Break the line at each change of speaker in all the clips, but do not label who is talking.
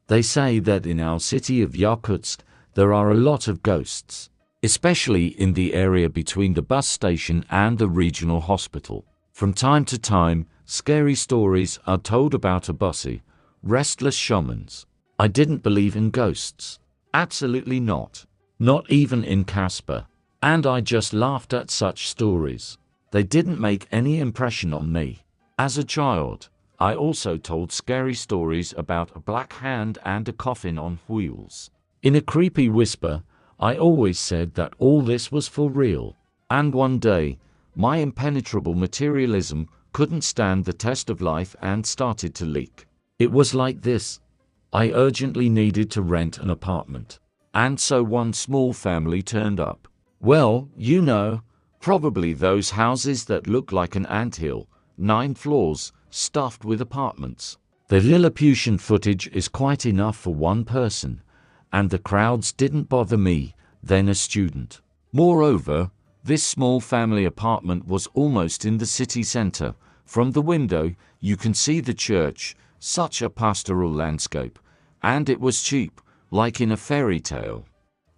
They say that in our city of Yakutsk, there are a lot of ghosts, especially in the area between the bus station and the regional hospital. From time to time, scary stories are told about abaasy, restless shamans. I didn't believe in ghosts. Absolutely not. Not even in Casper. And I just laughed at such stories. They didn't make any impression on me. As a child, I also told scary stories about a black hand and a coffin on wheels. In a creepy whisper, I always said that all this was for real. And one day, my impenetrable materialism couldn't stand the test of life and started to leak. It was like this. I urgently needed to rent an apartment. And so one small family turned up. Well, you know, probably those houses that look like an anthill, 9 floors, stuffed with apartments. The Lilliputian footage is quite enough for one person, and the crowds didn't bother me, then a student. Moreover, this small family apartment was almost in the city center. From the window, you can see the church, such a pastoral landscape, and it was cheap, like in a fairy tale.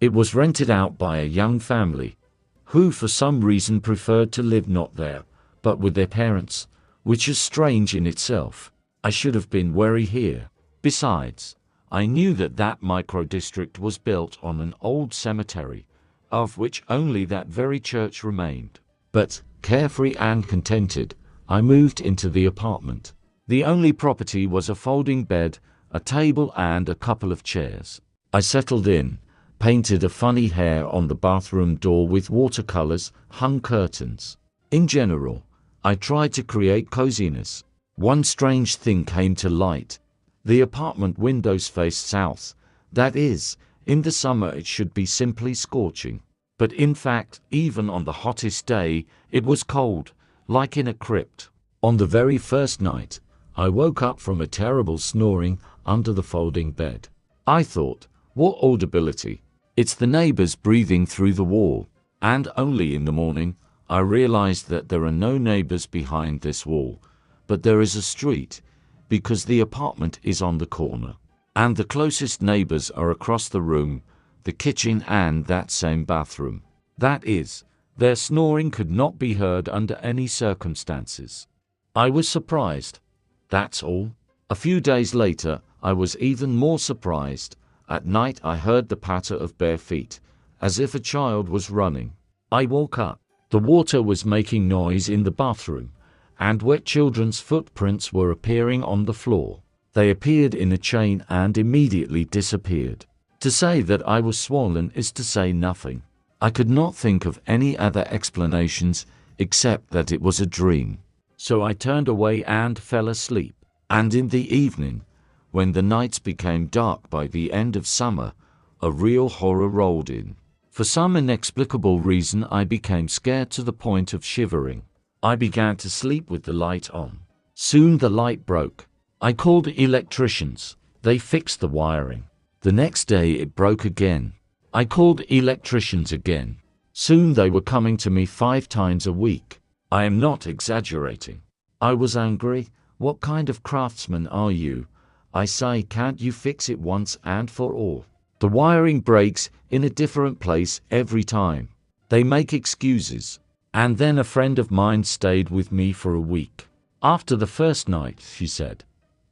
It was rented out by a young family, who for some reason preferred to live not there, but with their parents, which is strange in itself. I should have been wary here. Besides, I knew that that micro-district was built on an old cemetery, of which only that very church remained. But, carefree and contented, I moved into the apartment. The only property was a folding bed, a table and a couple of chairs. I settled in, painted a funny hair on the bathroom door with watercolors, hung curtains. In general, I tried to create coziness. One strange thing came to light. The apartment windows faced south. That is, in the summer it should be simply scorching. But in fact, even on the hottest day, it was cold, like in a crypt. On the very first night, I woke up from a terrible snoring under the folding bed. I thought, what audibility? It's the neighbors breathing through the wall. And only in the morning, I realized that there are no neighbors behind this wall, but there is a street, because the apartment is on the corner. And the closest neighbors are across the room, the kitchen and that same bathroom. That is, their snoring could not be heard under any circumstances. I was surprised. That's all. A few days later, I was even more surprised. At night I heard the patter of bare feet, as if a child was running. I woke up. The water was making noise in the bathroom, and wet children's footprints were appearing on the floor. They appeared in a chain and immediately disappeared. To say that I was swollen is to say nothing. I could not think of any other explanations except that it was a dream. So I turned away and fell asleep. And in the evening, when the nights became dark by the end of summer, a real horror rolled in. For some inexplicable reason I became scared to the point of shivering. I began to sleep with the light on. Soon the light broke. I called electricians. They fixed the wiring. The next day it broke again. I called electricians again. Soon they were coming to me 5 times a week. I am not exaggerating. I was angry. What kind of craftsman are you? I say, can't you fix it once and for all? The wiring breaks in a different place every time. They make excuses. And then a friend of mine stayed with me for a week. After the first night, she said,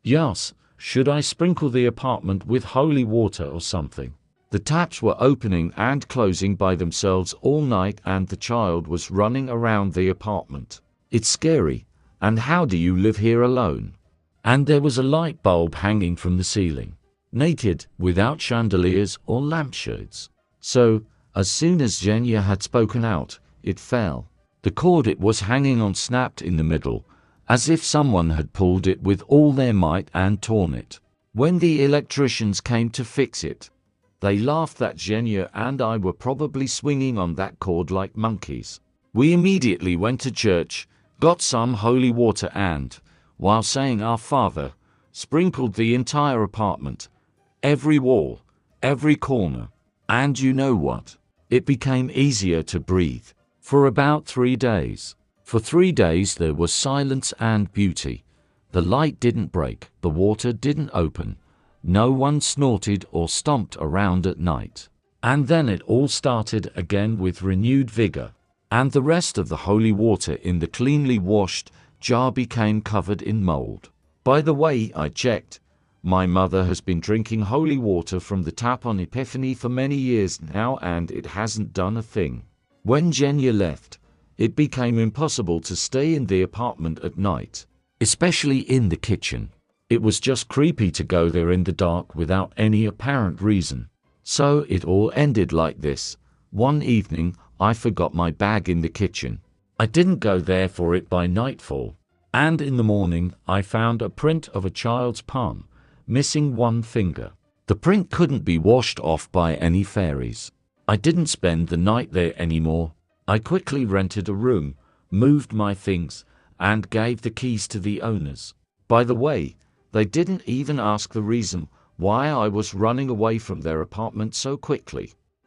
"Yes, should I sprinkle the apartment with holy water or something?" The taps were opening and closing by themselves all night and the child was running around the apartment. It's scary. And how do you live here alone? And there was a light bulb hanging from the ceiling, naked, without chandeliers or lampshades. So, as soon as Zhenya had spoken out, it fell. The cord it was hanging on snapped in the middle, as if someone had pulled it with all their might and torn it. When the electricians came to fix it, they laughed that Zhenya and I were probably swinging on that cord like monkeys. We immediately went to church, got some holy water and, while saying our Father, sprinkled the entire apartment, every wall, every corner. And you know what? It became easier to breathe. For about 3 days. For 3 days there was silence and beauty. The light didn't break, the water didn't open, No one snorted or stomped around at night. And then it all started again with renewed vigor. And the rest of the holy water in the cleanly washed jar became covered in mold. By the way, I checked. My mother has been drinking holy water from the tap on Epiphany for many years now, and it hasn't done a thing. When Genya left, it became impossible to stay in the apartment at night, especially in the kitchen. It was just creepy to go there in the dark without any apparent reason. So it all ended like this. One evening, I forgot my bag in the kitchen. I didn't go there for it by nightfall. And in the morning, I found a print of a child's palm, missing one finger. The print couldn't be washed off by any fairies. I didn't spend the night there anymore. I quickly rented a room, moved my things, and gave the keys to the owners. By the way, they didn't even ask the reason why I was running away from their apartment so quickly.